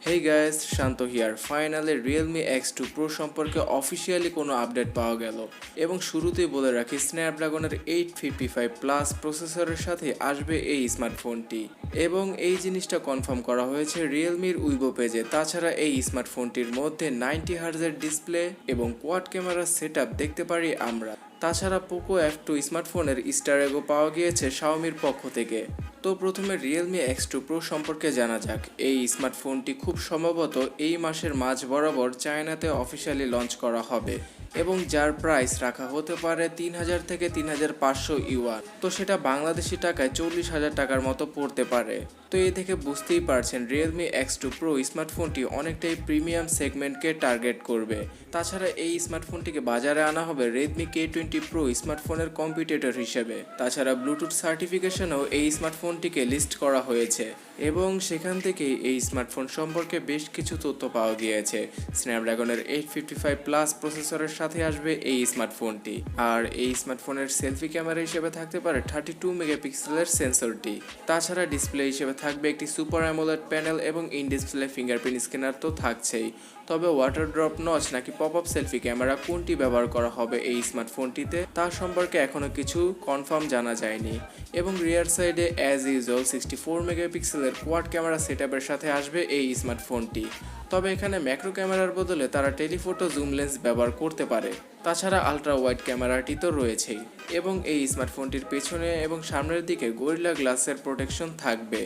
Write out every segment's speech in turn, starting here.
Hey guys, Shanto here. Finally Realme X2 Pro সম্পর্কে officially কোনো update পাওয়া গেল এবং শুরুতেই বলে রাখি স্ন্যাপড্রাগনের 855 প্লাস প্রসেসরের সাথে আসবে এই স্মার্টফোনটি এবং এই জিনিসটা কনফার্ম করা হয়েছে রিয়েলমির উইবো পেজে। তাছাড়া এই স্মার্টফোনটির মধ্যে 90 হার্জের ডিসপ্লে এবং কোয়াড ক্যামেরা সেটআপ দেখতে পারি আমরা। তাছাড়া পোকো F2 স্মার্টফোনের ইস্টার এগও পাওয়া গিয়েছে শাওমির পক্ষ থেকে। তো প্রথমে রিয়েলমি X2 Pro সম্পর্কে জানা যাক। এই স্মার্টফোনটি খুব সম্ভবত এই মাসের মাঝ বরাবর চায়নাতে অফিসিয়ালি লঞ্চ করা হবে এবং যার প্রাইস রাখা হতে পারে 3000 থেকে 3500 ইউয়ান। তো সেটা বাংলাদেশি টাকায় 40,000 টাকার মতো পড়তে পারে। তো এই থেকে বুঝতেই পারছেন রিয়েলমি X2 Pro স্মার্টফোনটি অনেকটাই প্রিমিয়াম সেগমেন্টকে টার্গেট করবে। তাছাড়া এই স্মার্টফোনটিকে বাজারে আনা হবে রেডমি K20 Pro স্মার্টফোনের কম্পিটিটর হিসেবে। তাছাড়া ব্লুটুথ সার্টিফিকেশনেও এই স্মার্টফোনটিকে লিস্ট করা হয়েছে এবং সেখান থেকে এই স্মার্টফোন সম্পর্কে বেশ কিছু তথ্য পাওয়া গিয়েছে। স্ন্যাপড্রাগনের 855 প্লাস প্রসেসরের সাথে আসবে এই স্মার্টফোনটি, আর এই স্মার্টফোনের সেলফি ক্যামেরা হিসেবে থাকতে পারে 32 মেগাপিক্সেলের সেন্সরটি। তাছাড়া ডিসপ্লে হিসেবে থাকবে একটি সুপার অ্যামোলেড প্যানেল এবং ইন ডিসপ্লে ফিঙ্গারপ্রিন্ট স্ক্যানার তো থাকছেই। তবে ওয়াটার ড্রপ নচ নাকি পপ আপ সেলফি ক্যামেরা কোনটি ব্যবহার করা হবে এই স্মার্টফোনটিতে তা সম্পর্কে এখনও কিছু কনফার্ম জানা যায়নি। এবং রিয়ার সাইডে অ্যাজ ইউজুয়াল 64 মেগাপিক্সেলের কোয়াড ক্যামেরা সেটআপের সাথে আসবে এই স্মার্টফোনটি। তবে এখানে ম্যাক্রো ক্যামেরার বদলে তারা টেলিফোটো জুম লেন্স ব্যবহার করতে পারে। তাছাড়া আলট্রা ওয়াইড ক্যামেরাটি তো রয়েছেই এবং এই স্মার্টফোনটির পেছনে এবং সামনের দিকে গরিলা গ্লাসের প্রোটেকশন থাকবে।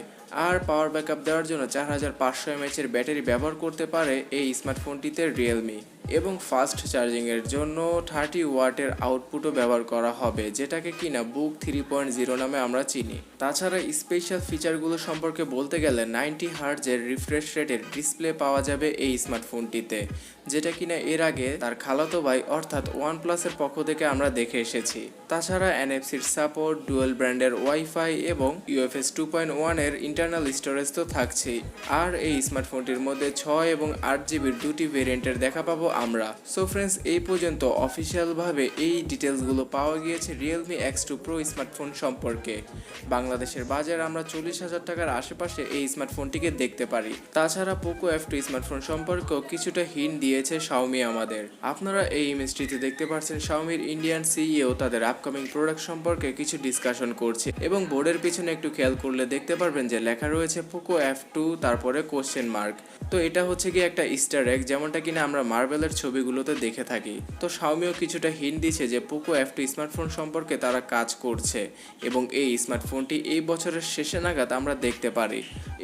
আর পাওয়ার ব্যাকআপ দেওয়ার জন্য 4500 mAh এর ব্যাটারি ব্যবহার করতে পারে এই স্মার্টফোনটিতে রিয়েলমি এবং ফাস্ট চার্জিংয়ের জন্য 30 ওয়াটের আউটপুটও ব্যবহার করা হবে, যেটাকে কিনা বুক 3.0 নামে আমরা চিনি। তাছাড়া স্পেশাল ফিচারগুলো সম্পর্কে বলতে গেলে 90 হার্জের রিফ্রেশ রেটের ডিসপ্লে পাওয়া যাবে এই স্মার্টফোনটিতে, যেটা কিনা এর আগে তার খালাতো ভাই অর্থাৎ ওয়ানপ্লাসের পক্ষ থেকে আমরা দেখে এসেছি। তাছাড়া এনএফসির সাপোর্ট, ডুয়েল ব্র্যান্ডের ওয়াইফাই এবং UFS 2.1 এর ইন্টারনাল স্টোরেজ তো থাকছেই। আর এই স্মার্টফোনটির মধ্যে 6 এবং 8 জিবির দুটি ভেরিয়েন্টের দেখা পাবো আমরা। সো ফ্রেন্ডস, এই পর্যন্ত অফিসিয়ালভাবে এই ডিটেলসগুলো পাওয়া গিয়েছে রিয়েলমি X2 Pro স্মার্টফোন সম্পর্কে। বাংলাদেশের বাজারে আমরা 40,000 টাকার আশেপাশে এই স্মার্টফোনটিকে দেখতে পারি। তাছাড়া পোকো F2 স্মার্টফোন সম্পর্কেও কিছুটা হিন্ট দিয়েছে শাওমি আমাদের। আপনারা এই ইমেজটিতে দেখতে পাচ্ছেন শাওমির ইন্ডিয়ান সিইও তাদের আপকামিং প্রোডাক্ট সম্পর্কে কিছু ডিসকাশন করছে এবং বোর্ডের পিছনে একটু খেয়াল করলে দেখতে পারবেন যে লেখা রয়েছে পোকো F2 তারপরে কোশ্চেন মার্ক। তো এটা হচ্ছে কি একটা ইস্টার এগ, যেমনটা কিনা আমরা মার্বেলের ছবিগুলোতে দেখে থাকি। তো শাওমিও কিছুটা হিন্ট দিচ্ছে যে পোকো F2 স্মার্টফোন সম্পর্কে তারা কাজ করছে এবং এই স্মার্টফোনটি এই বছরের শেষে নাগাদ আমরা দেখতে পারি।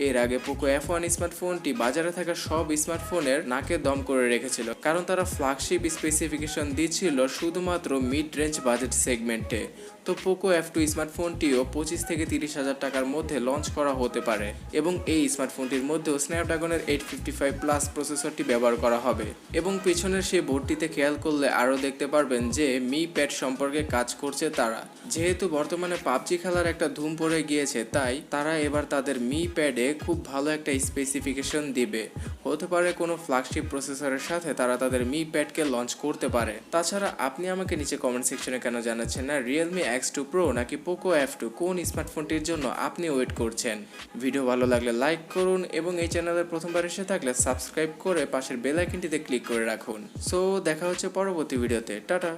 এর আগে পোকো F1 স্মার্টফোনটি বাজারে থাকা সব স্মার্টফোনের নাকে দম করে রেখেছিল, কারণ তারা ফ্ল্যাগশিপ স্পেসিফিকেশন দিচ্ছিল শুধুমাত্র মিড রেঞ্জ বাজেট সেগমেন্টে। তো পোকো F2 স্মার্টফোনটিও 25 থেকে 30,000 টাকার মধ্যে লঞ্চ করা হতে পারে এবং এই স্মার্টফোনটির মধ্যেও স্ন্যাপড্রাগনের 855 প্লাস প্রসেসরটি ব্যবহার করা হবে। এবং পেছনের সেই বোর্ডটিতে খেয়াল করলে আরও দেখতে পারবেন যে মি প্যাড সম্পর্কে কাজ করছে তারা। যেহেতু বর্তমানে পাবজি খেলার একটা ধুম পড়ে গিয়েছে, তাই তারা এবার তাদের মি প্যাডে খুব ভালো একটা স্পেসিফিকেশন দিবে। হতে পারে কোনো ফ্ল্যাগশিপ প্রসেসরের সাথে তারা তাদের মি প্যাডকে লঞ্চ করতে পারে। তাছাড়া আপনি আমাকে নিচে কমেন্ট সেকশনে কেন জানাচ্ছেন না রিয়েলমি X2 Pro নাকি পোকো F2 কোন স্মার্টফোনটির জন্য আপনি ওয়েট করছেন? ভিডিও ভালো লাগলে লাইক করুন এবং এই চ্যানেলের প্রথমবার এসে থাকলে সাবস্ক্রাইব করে পাশের বেল আইকনটিতে ক্লিক করে রাখুন। সো দেখা হচ্ছে পরবর্তী ভিডিওতে। টাটা।